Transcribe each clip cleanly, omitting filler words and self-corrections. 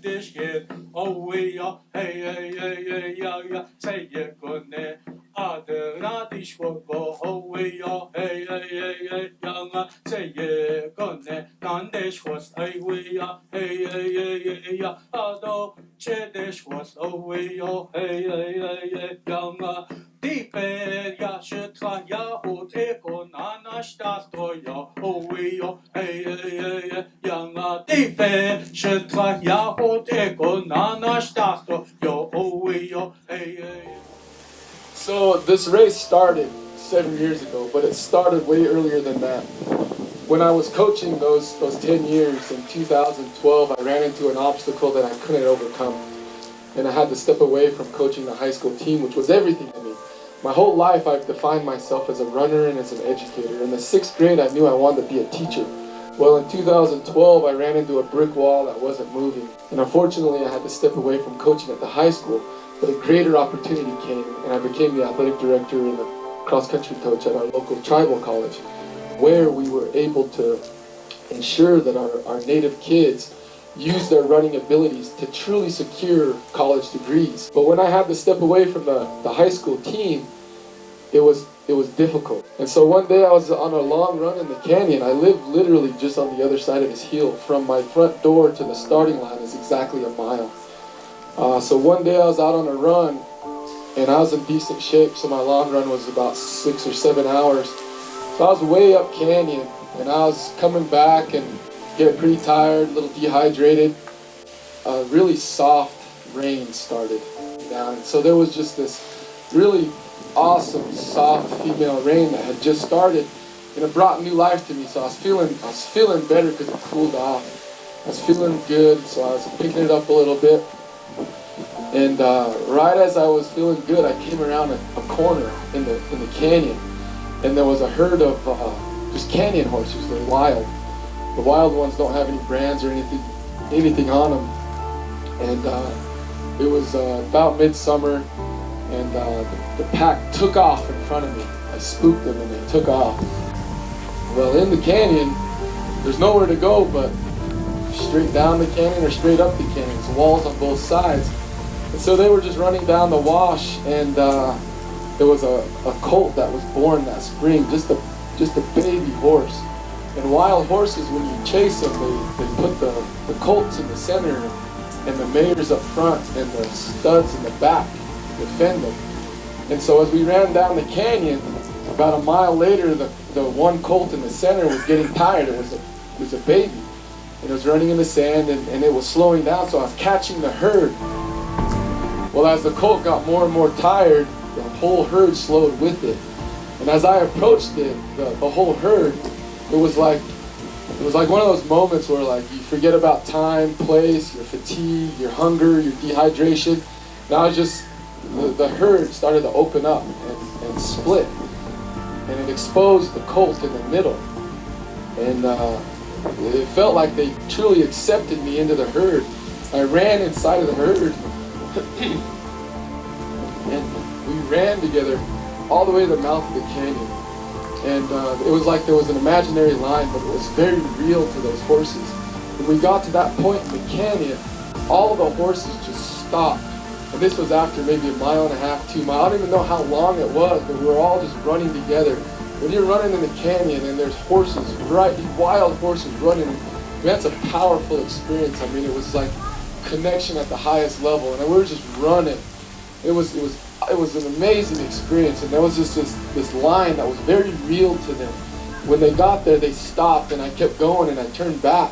dish it, oh we are, hey, hey, hey, hey, yeah, yeah, say it, good ne, other dish will go, oh we are, hey, hey, hey, hey, yeah, say it, good ne, non dish was, hey, we are, hey, hey, hey, hey, yeah, other dish was, oh we are, hey, hey, hey, hey, yeah, Teper ja szytra ja uteko na nasz stojo owijo hey hey hey yanga teper szytra ja uteko na nasz stojo owijo hey hey. So this race started 7 years ago, but it started way earlier than that. When I was coaching those 10 years in 2012, I ran into an obstacle that I couldn't overcome. And I had to step away from coaching the high school team, which was everything to me. My whole life I've defined myself as a runner and as an educator. In the 6th grade I knew I wanted to be a teacher. Well, in 2012 I ran into a brick wall that wasn't moving. And unfortunately I had to step away from coaching at the high school, but a greater opportunity came and I became the athletic director and the cross-country coach at our local tribal college, where we were able to ensure that our native kids use their running abilities to truly secure college degrees. But when I had to step away from the high school team, it was difficult. And so one day I was on a long run in the canyon. I lived literally just on the other side of this hill. From my front door to the starting line is exactly a mile. So one day I was out on a run and I was in decent shape, so my long run was about 6 or 7 hours. So I was way up canyon and I was coming back and getting pretty tired, a little dehydrated. Really soft rain started down. So there was just this really awesome, soft female rain that had just started, and it brought new life to me. So I was feeling better because it cooled off. I was feeling good, so I was picking it up a little bit. And right as I was feeling good, I came around a corner in the canyon, and there was a herd of just canyon horses. They're wild. The wild ones don't have any brands or anything on them. And it was about midsummer, and the pack took off in front of me. I spooked them and they took off. Well, in the canyon, there's nowhere to go but straight down the canyon or straight up the canyon. There's walls on both sides. And so they were just running down the wash, and there was a colt that was born that spring, just a baby horse. And wild horses, when you chase them, they put the colts in the center and the mares up front and the studs in the back to defend them. And so as we ran down the canyon, about a mile later, the one colt in the center was getting tired. It was a baby. And it was running in the sand and it was slowing down, so I was catching the herd. Well, as the colt got more and more tired, the whole herd slowed with it. And as I approached it, the whole herd, it was like one of those moments where like you forget about time, place, your fatigue, your hunger, your dehydration. Now it's just the herd started to open up and split, and it exposed the colt in the middle. And it felt like they truly accepted me into the herd. I ran inside of the herd, and we ran together all the way to the mouth of the canyon. And it was like there was an imaginary line, but it was very real to those horses. When we got to that point in the canyon, all the horses just stopped. And this was after maybe a mile and a half, 2 miles. I don't even know how long it was, but we were all just running together. When you're running in the canyon and there's horses, right, wild horses running, that's a powerful experience. I mean, it was like connection at the highest level, and we were just running. It was an amazing experience, and there was just this line that was very real to them. When they got there, they stopped, and I kept going, and I turned back,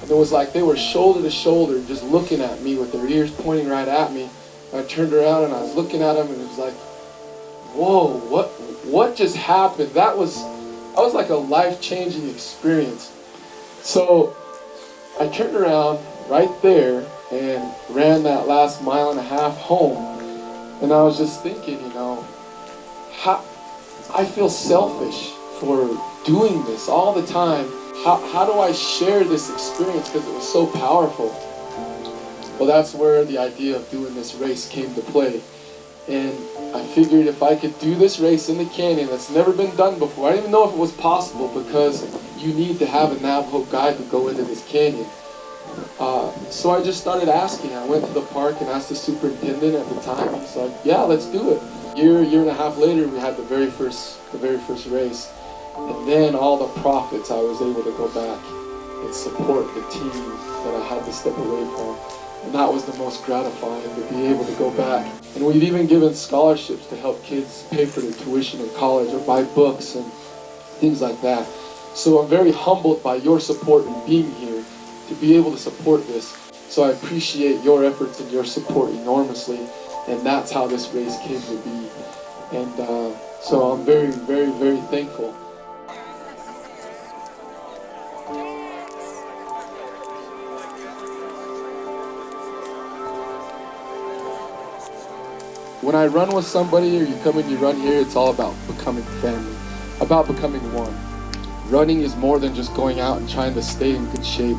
and it was like they were shoulder to shoulder, just looking at me with their ears pointing right at me. And I turned around, and I was looking at them, and it was like, whoa, what just happened? That was like a life-changing experience. So I turned around right there and ran that last mile and a half home. And I was just thinking, how I feel selfish for doing this all the time. How do I share this experience because it was so powerful? Well, that's where the idea of doing this race came to play. And I figured if I could do this race in the canyon that's never been done before, I didn't even know if it was possible because you need to have a Navajo guide to go into this canyon. So I just started asking. I went to the park and asked the superintendent at the time. He's like, "Yeah, let's do it." Year and a half later, we had the very first race, and then all the profits, I was able to go back and support the team that I had to step away from, and that was the most gratifying, to be able to go back. And we've even given scholarships to help kids pay for their tuition in college or buy books and things like that. So I'm very humbled by your support and being here to be able to support this. So I appreciate your efforts and your support enormously, and that's how this race came to be. And so I'm very, very, very thankful. When I run with somebody, or you come and you run here, it's all about becoming family, about becoming one. Running is more than just going out and trying to stay in good shape.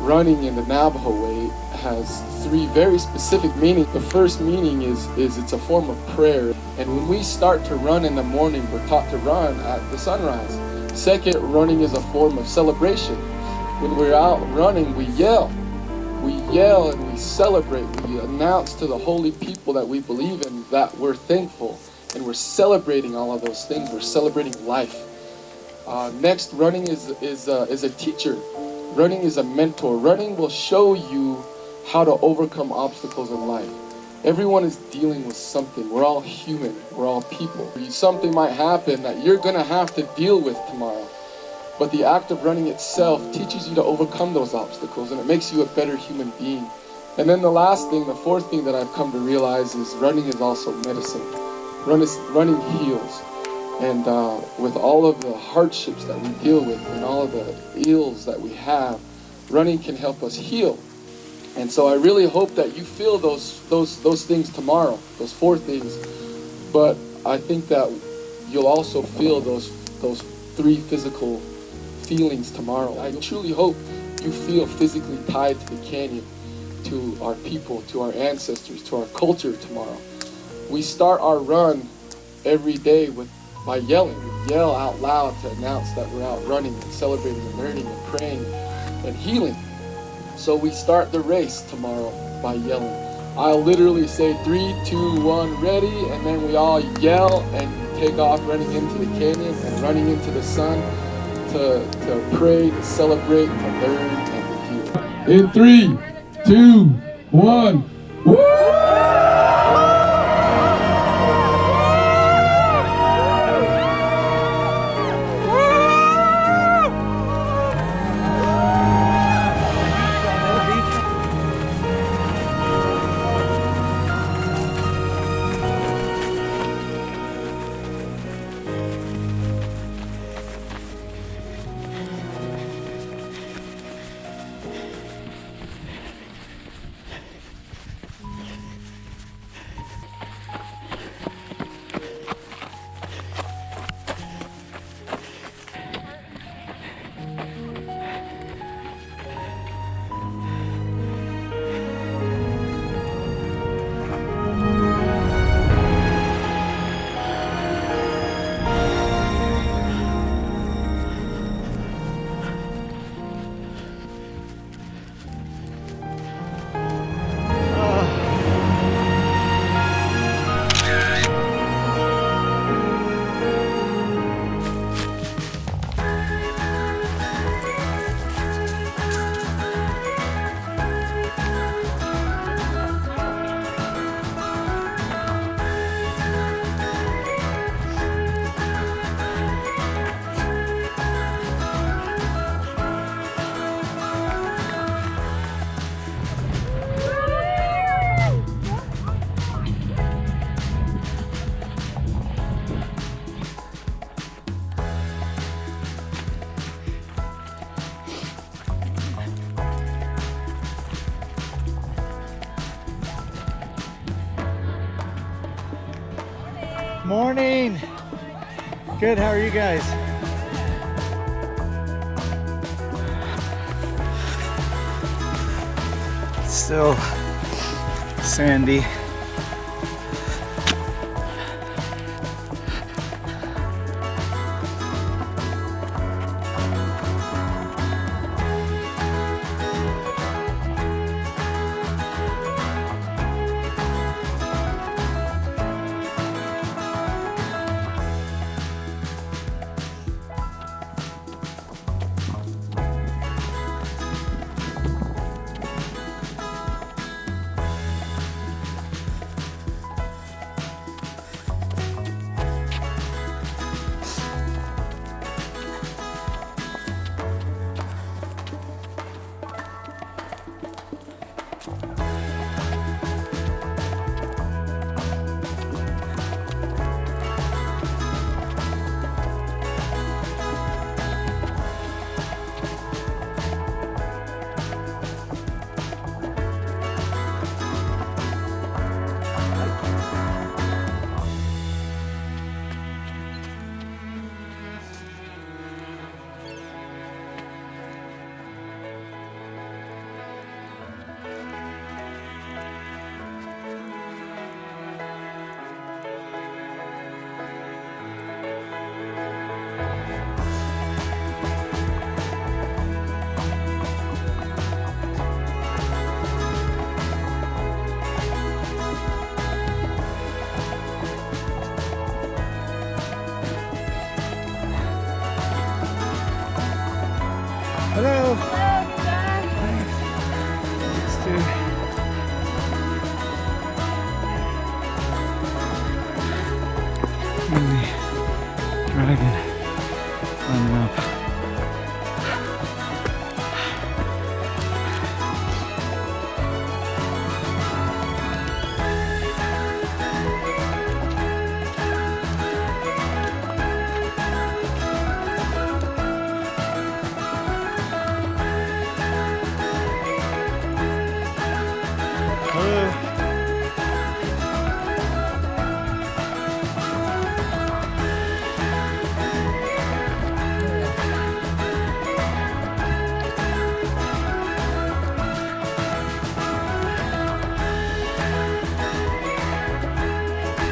Running in the Navajo Way has three very specific meanings. The first meaning is it's a form of prayer. And when we start to run in the morning, we're taught to run at the sunrise. Second, running is a form of celebration. When we're out running, we yell. We yell and we celebrate. We announce to the holy people that we believe in that we're thankful. And we're celebrating all of those things. We're celebrating life. Next, running is a teacher. Running is a mentor. Running will show you how to overcome obstacles in life. Everyone is dealing with something. We're all human. We're all people. Something might happen that you're going to have to deal with tomorrow. But the act of running itself teaches you to overcome those obstacles, and it makes you a better human being. And then the fourth thing that I've come to realize is running is also medicine. Running heals. And with all of the hardships that we deal with and all of the ills that we have, running can help us heal. And so I really hope that you feel those things tomorrow, those four things. But I think that you'll also feel those three physical feelings tomorrow. I truly hope you feel physically tied to the canyon, to our people, to our ancestors, to our culture tomorrow. We start our run every day by yelling. We yell out loud to announce that we're out running and celebrating and learning and praying and healing. So we start the race tomorrow by yelling. I'll literally say 3, 2, 1, ready, and then we all yell and take off running into the canyon and running into the sun to pray, to celebrate, to learn, and to heal. In 3, 2, 1, woo! Morning. Good, how are you guys? Still sandy.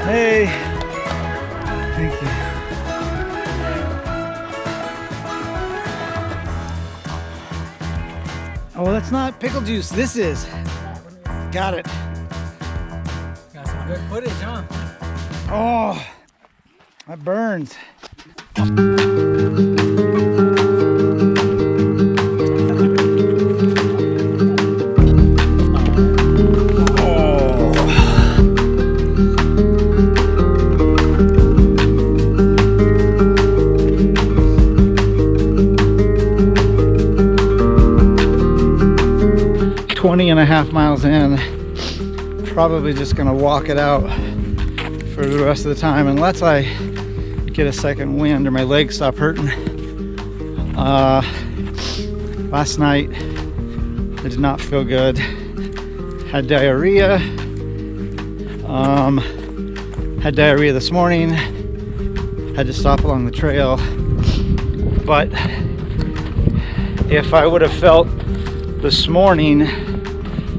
Hey, thank you. Oh, well, that's not pickle juice. This is. Got it. Got some good footage, huh? Oh, that burns. And a half miles in, probably just gonna walk it out for the rest of the time unless I get a second wind or my legs stop hurting. Last night I did not feel good, had diarrhea, had diarrhea this morning, had to stop along the trail. But if I would have felt this morning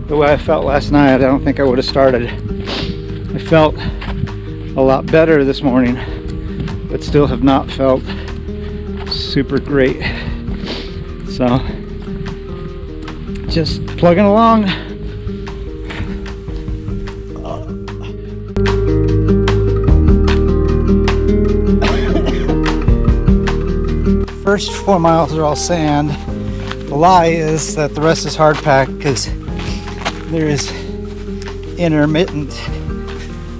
the way I felt last night, I don't think I would have started. I felt a lot better this morning, but still have not felt super great. So, just plugging along. First 4 miles are all sand. The lie is that the rest is hard packed because there is intermittent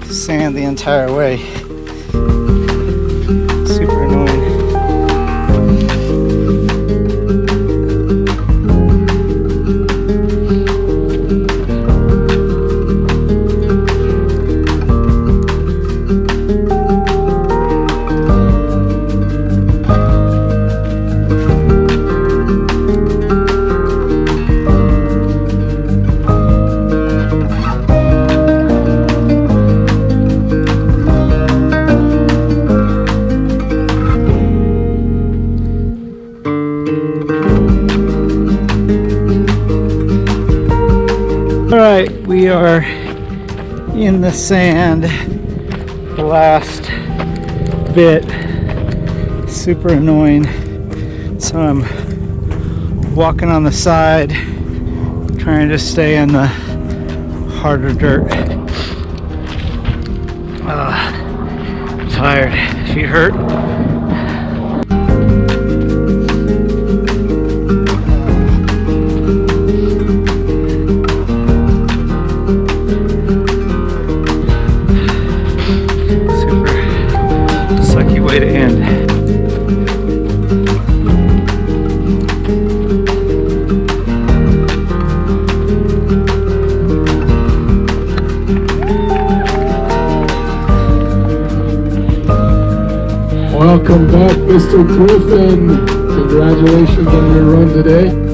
sand the entire way. Super annoying. Alright, we are in the sand, the last bit, super annoying. So I'm walking on the side, trying to stay in the harder dirt. I'm tired, feet hurt. Way to end. Welcome back, Mr. Griffin. Congratulations on your run today.